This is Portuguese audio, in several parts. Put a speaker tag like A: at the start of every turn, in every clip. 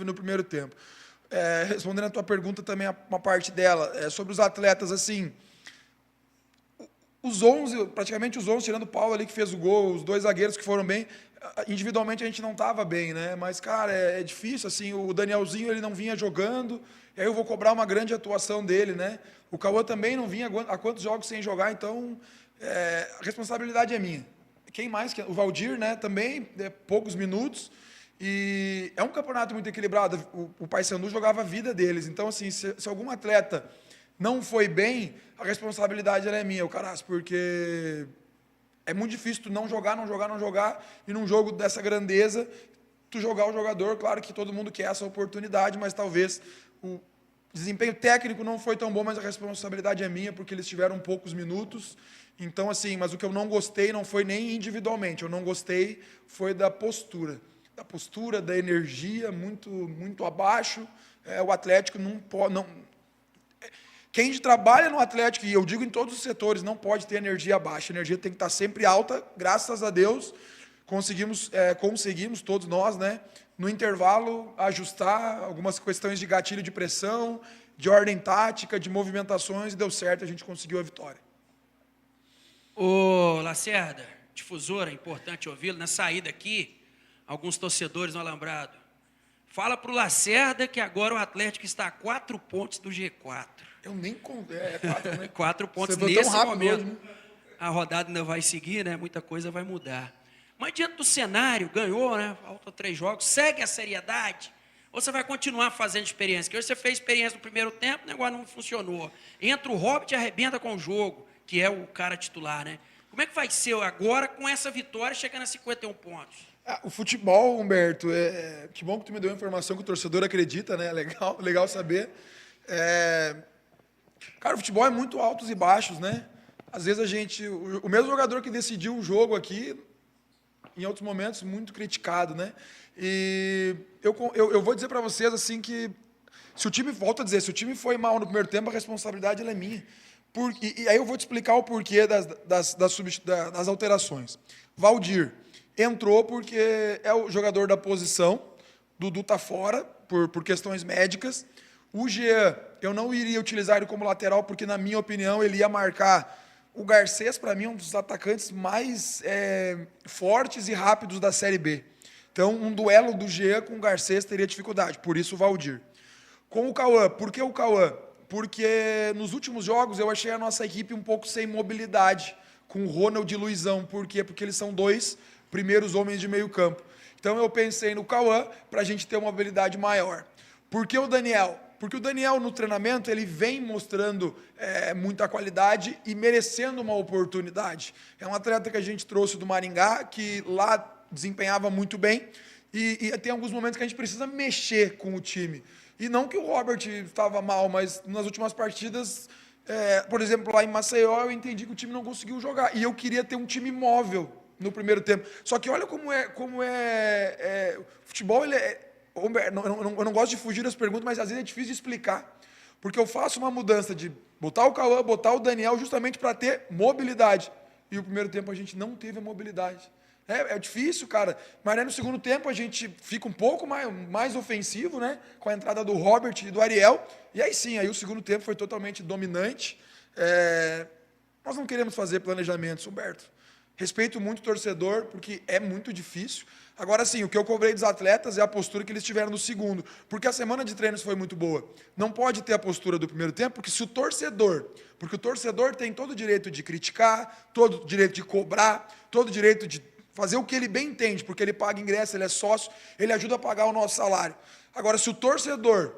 A: no primeiro tempo. Respondendo a tua pergunta também, uma parte dela, sobre os atletas, assim, os 11, praticamente os 11, tirando o Paulo ali que fez o gol, os dois zagueiros que foram bem, individualmente a gente não estava bem, né? Mas, cara, é difícil, assim, o Danielzinho ele não vinha jogando, e aí eu vou cobrar uma grande atuação dele, né? O Cauã também não vinha há quantos jogos sem jogar, então a responsabilidade é minha. Quem mais? O Valdir, né? Também, poucos minutos, e é um campeonato muito equilibrado. O Paysandu jogava a vida deles, então, assim, se algum atleta não foi bem, a responsabilidade ela é minha, o Caras, porque é muito difícil tu não jogar, e num jogo dessa grandeza, tu jogar o jogador, claro que todo mundo quer essa oportunidade, mas talvez o desempenho técnico não foi tão bom, mas a responsabilidade é minha, porque eles tiveram poucos minutos, então assim, mas o que eu não gostei não foi nem individualmente, eu não gostei foi da postura, da energia, muito abaixo, o Atlético não pode, quem trabalha no Atlético, e eu digo em todos os setores, não pode ter energia baixa. A energia tem que estar sempre alta, graças a Deus. Conseguimos todos nós, né, no intervalo, ajustar algumas questões de gatilho de pressão, de ordem tática, de movimentações, e deu certo, a gente conseguiu a vitória.
B: Ô, Lacerda, difusora, importante ouvi-lo. Na saída aqui, alguns torcedores no Alambrado. Fala para o Lacerda que agora o Atlético está a 4 pontos do G4.
A: Eu nem... 4, né?
B: 4 pontos
A: Você
B: nesse
A: tão rápido
B: momento.
A: hoje, né?
B: A rodada ainda vai seguir, né? Muita coisa vai mudar. Mas diante do cenário, ganhou, né? Faltam 3 jogos, segue a seriedade? Ou você vai continuar fazendo experiência? Porque hoje você fez experiência no primeiro tempo, o negócio não funcionou. Entra o Hobbit e arrebenta com o jogo, que é o cara titular, né? Como é que vai ser agora com essa vitória chegando a 51 pontos?
A: O futebol, Humberto, que bom que tu me deu a informação que o torcedor acredita, né? Legal saber. Cara, o futebol é muito altos e baixos, né? Às vezes o mesmo jogador que decidiu o jogo aqui, em outros momentos, muito criticado, né? E eu vou dizer para vocês, assim, que se o time, volto a dizer, se o time foi mal no primeiro tempo, a responsabilidade ela é minha. E aí eu vou te explicar o porquê das alterações. Valdir entrou porque é o jogador da posição, Dudu está fora, por questões médicas. O Jean, eu não iria utilizar ele como lateral, porque, na minha opinião, ele ia marcar o Garcês, para mim, um dos atacantes mais fortes e rápidos da Série B. Então, um duelo do Jean com o Garcês teria dificuldade, por isso o Valdir. Com o Cauã, por que o Cauã? Porque nos últimos jogos eu achei a nossa equipe um pouco sem mobilidade, com o Ronald e o Luizão. Por quê? Porque eles são 2 primeiros homens de meio campo. Então eu pensei no Cauã para a gente ter uma mobilidade maior. Por que o Daniel? Porque o Daniel, no treinamento, ele vem mostrando muita qualidade e merecendo uma oportunidade. É um atleta que a gente trouxe do Maringá, que lá desempenhava muito bem, e tem alguns momentos que a gente precisa mexer com o time. E não que o Robert estava mal, mas nas últimas partidas, por exemplo, lá em Maceió, eu entendi que o time não conseguiu jogar. E eu queria ter um time móvel no primeiro tempo. Só que olha como futebol, ele eu não gosto de fugir das perguntas, mas às vezes é difícil de explicar. Porque eu faço uma mudança de botar o Cauã, botar o Daniel, justamente para ter mobilidade. E o primeiro tempo a gente não teve a mobilidade. É difícil, cara. Mas aí no segundo tempo a gente fica um pouco mais ofensivo, né? Com a entrada do Robert e do Ariel. E aí sim, aí o segundo tempo foi totalmente dominante. Nós não queremos fazer planejamentos, Humberto. Respeito muito o torcedor, porque é muito difícil. Agora sim, o que eu cobrei dos atletas é a postura que eles tiveram no segundo. Porque a semana de treinos foi muito boa. Não pode ter a postura do primeiro tempo, porque se o torcedor... Porque o torcedor tem todo o direito de criticar, todo o direito de cobrar, todo o direito de fazer o que ele bem entende, porque ele paga ingresso, ele é sócio, ele ajuda a pagar o nosso salário. Agora, se o torcedor,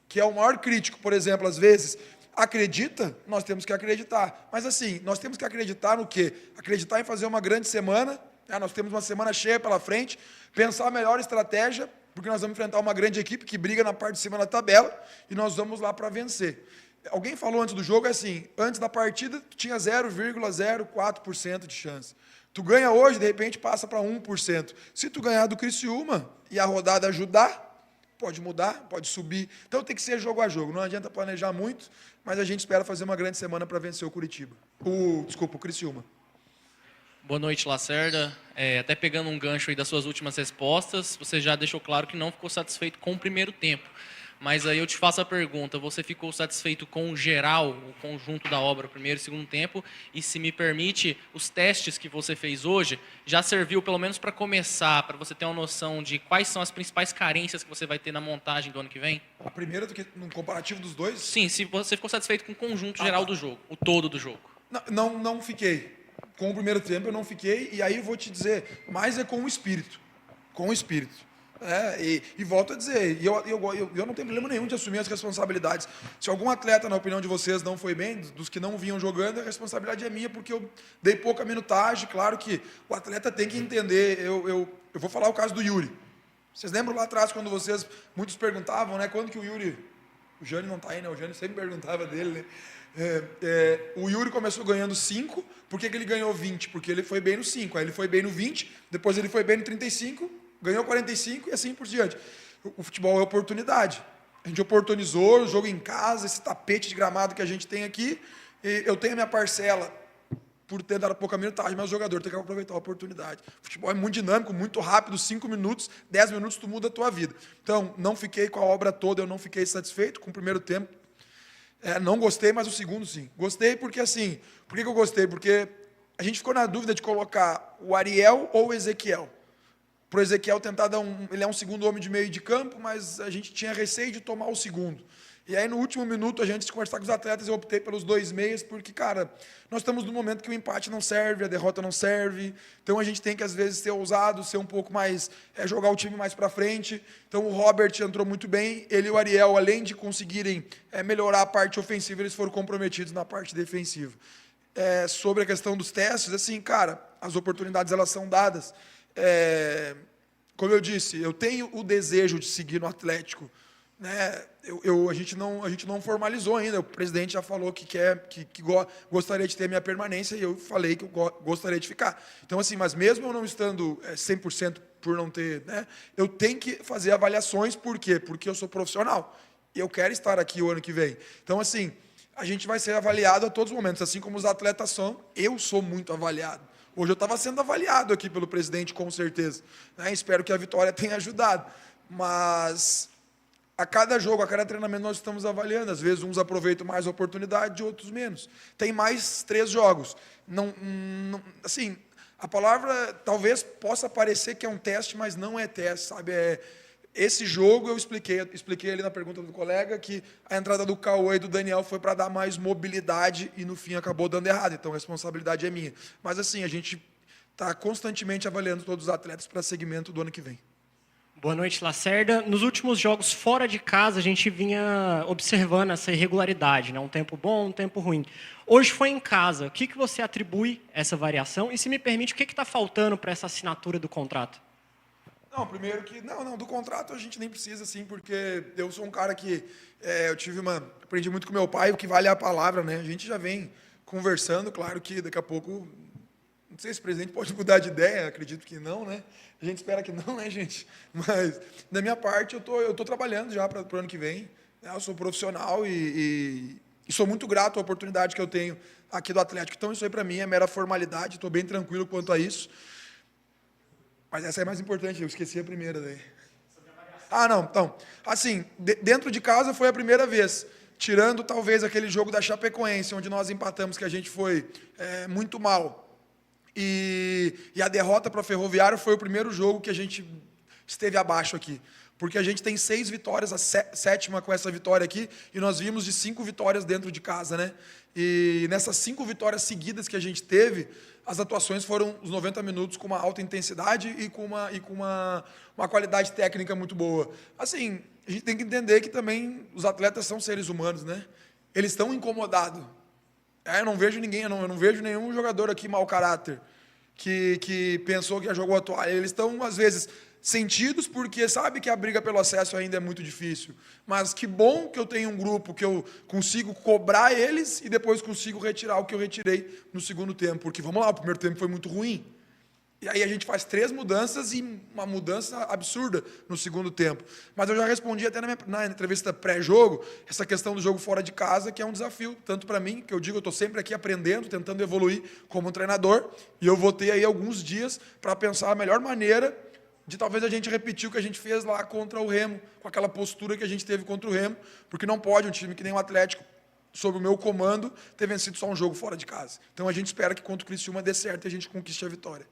A: que é o maior crítico, por exemplo, às vezes, acredita, nós temos que acreditar. Mas assim, nós temos que acreditar no quê? Acreditar em fazer uma grande semana, nós temos uma semana cheia pela frente, pensar a melhor estratégia, porque nós vamos enfrentar uma grande equipe que briga na parte de cima da tabela, e nós vamos lá para vencer. Alguém falou antes do jogo, assim, antes da partida, tu tinha 0,04% de chance. Tu ganha hoje, de repente passa para 1%. Se tu ganhar do Criciúma e a rodada ajudar, pode mudar, pode subir. Então tem que ser jogo a jogo. Não adianta planejar muito, mas a gente espera fazer uma grande semana para vencer o Curitiba. O Criciúma.
C: Boa noite, Lacerda. Até pegando um gancho aí das suas últimas respostas, você já deixou claro que não ficou satisfeito com o primeiro tempo. Mas aí eu te faço a pergunta, você ficou satisfeito com o geral, o conjunto da obra, primeiro e segundo tempo? E se me permite, os testes que você fez hoje já serviu pelo menos para começar, para você ter uma noção de quais são as principais carências que você vai ter na montagem do ano que vem?
A: A primeira, do que no comparativo dos dois?
C: Sim, se você ficou satisfeito com o conjunto geral do jogo, o todo do jogo.
A: Não fiquei. Com o primeiro tempo eu não fiquei, e aí eu vou te dizer, mas é com o espírito. Com o espírito. E volto a dizer, eu não tenho problema nenhum de assumir as responsabilidades. Se algum atleta, na opinião de vocês, não foi bem, dos que não vinham jogando, a responsabilidade é minha, porque eu dei pouca minutagem. Claro que o atleta tem que entender. Eu vou falar o caso do Yuri. Vocês lembram lá atrás, quando muitos perguntavam, né, quando que o Yuri... O Jânio não está aí, né? O Jânio sempre perguntava dele, né? O Yuri começou ganhando 5, por que ele ganhou 20? Porque ele foi bem no 5, aí ele foi bem no 20, depois ele foi bem no 35, ganhou 45 e assim por diante. O futebol é oportunidade. A gente oportunizou o jogo em casa, esse tapete de gramado que a gente tem aqui, e eu tenho a minha parcela por ter dado pouca minutagem, mas o jogador tem que aproveitar a oportunidade. O futebol é muito dinâmico, muito rápido, 5 minutos, 10 minutos, tu muda a tua vida. Então, não fiquei com a obra toda, eu não fiquei satisfeito com o primeiro tempo. Não gostei, mas o segundo, sim. Gostei porque, assim, por que eu gostei? Porque a gente ficou na dúvida de colocar o Ariel ou o Ezequiel. Para o Ezequiel tentar ele é um segundo homem de meio de campo, mas a gente tinha receio de tomar o segundo. E aí, no último minuto, antes de conversar com os atletas, eu optei pelos 2 meias, porque, cara, nós estamos num momento que o empate não serve, a derrota não serve, então a gente tem que, às vezes, ser ousado, ser um pouco mais, jogar o time mais para frente. Então, o Robert entrou muito bem, ele e o Ariel, além de conseguirem melhorar a parte ofensiva, eles foram comprometidos na parte defensiva. Sobre a questão dos testes, assim, cara, as oportunidades, elas são dadas. Como eu disse, eu tenho o desejo de seguir no Atlético, né? A gente não formalizou ainda. O presidente já falou que gostaria de ter minha permanência e eu falei que eu gostaria de ficar. Então, assim, mas mesmo eu não estando 100% por não ter, né, eu tenho que fazer avaliações. Por quê? Porque eu sou profissional e eu quero estar aqui o ano que vem. Então, assim, a gente vai ser avaliado a todos os momentos, assim como os atletas são. Eu sou muito avaliado. Hoje eu estava sendo avaliado aqui pelo presidente, com certeza, né? Espero que a vitória tenha ajudado. Mas a cada jogo, a cada treinamento, nós estamos avaliando. Às vezes, uns aproveitam mais a oportunidade, outros menos. Tem mais 3 jogos. Assim, a palavra talvez possa parecer que é um teste, mas não é teste, sabe? Esse jogo eu expliquei ali na pergunta do colega que a entrada do Cauê e do Daniel foi para dar mais mobilidade e, no fim, acabou dando errado. Então, a responsabilidade é minha. Mas, assim, a gente está constantemente avaliando todos os atletas para segmento do ano que vem.
D: Boa noite, Lacerda. Nos últimos jogos fora de casa, a gente vinha observando essa irregularidade, né? Um tempo bom, um tempo ruim. Hoje foi em casa. O que você atribui essa variação? E, se me permite, o que está faltando para essa assinatura do contrato?
A: Não, primeiro que... Não, do contrato a gente nem precisa, assim, porque eu sou um cara que... aprendi muito com meu pai, o que vale é a palavra, né? A gente já vem conversando, claro que daqui a pouco... Não sei se o presidente pode mudar de ideia, acredito que não, né? A gente espera que não, né, gente? Mas, da minha parte, eu tô trabalhando já para o ano que vem. Né? Eu sou profissional e sou muito grato à oportunidade que eu tenho aqui do Atlético. Então, isso aí, para mim, é mera formalidade. Estou bem tranquilo quanto a isso. Mas essa é mais importante, eu esqueci a primeira daí. Não, então, assim, dentro de casa foi a primeira vez, tirando talvez aquele jogo da Chapecoense, onde nós empatamos, que a gente foi muito mal. E a derrota para a Ferroviária foi o primeiro jogo que a gente esteve abaixo aqui. Porque a gente tem 6 vitórias, a 7ª com essa vitória aqui, e nós vimos de 5 vitórias dentro de casa, né? E nessas 5 vitórias seguidas que a gente teve, as atuações foram os 90 minutos com uma alta intensidade e com uma qualidade técnica muito boa. Assim, a gente tem que entender que também os atletas são seres humanos, né? Eles estão incomodados. Eu não vejo ninguém, eu não vejo nenhum jogador aqui mau caráter que pensou que já jogou a toalha. Eles estão, às vezes, sentidos porque sabe que a briga pelo acesso ainda é muito difícil. Mas que bom que eu tenho um grupo que eu consigo cobrar eles e depois consigo retirar o que eu retirei no segundo tempo. Porque, vamos lá, o primeiro tempo foi muito ruim. E aí a gente faz 3 mudanças e uma mudança absurda no segundo tempo. Mas eu já respondi até na entrevista pré-jogo, essa questão do jogo fora de casa, que é um desafio, tanto para mim, que eu digo, eu estou sempre aqui aprendendo, tentando evoluir como treinador, e eu vou ter aí alguns dias para pensar a melhor maneira de talvez a gente repetir o que a gente fez lá contra o Remo, com aquela postura que a gente teve contra o Remo, porque não pode um time que nem o Atlético, sob o meu comando, ter vencido só um jogo fora de casa. Então a gente espera que contra o Criciúma dê certo e a gente conquiste a vitória.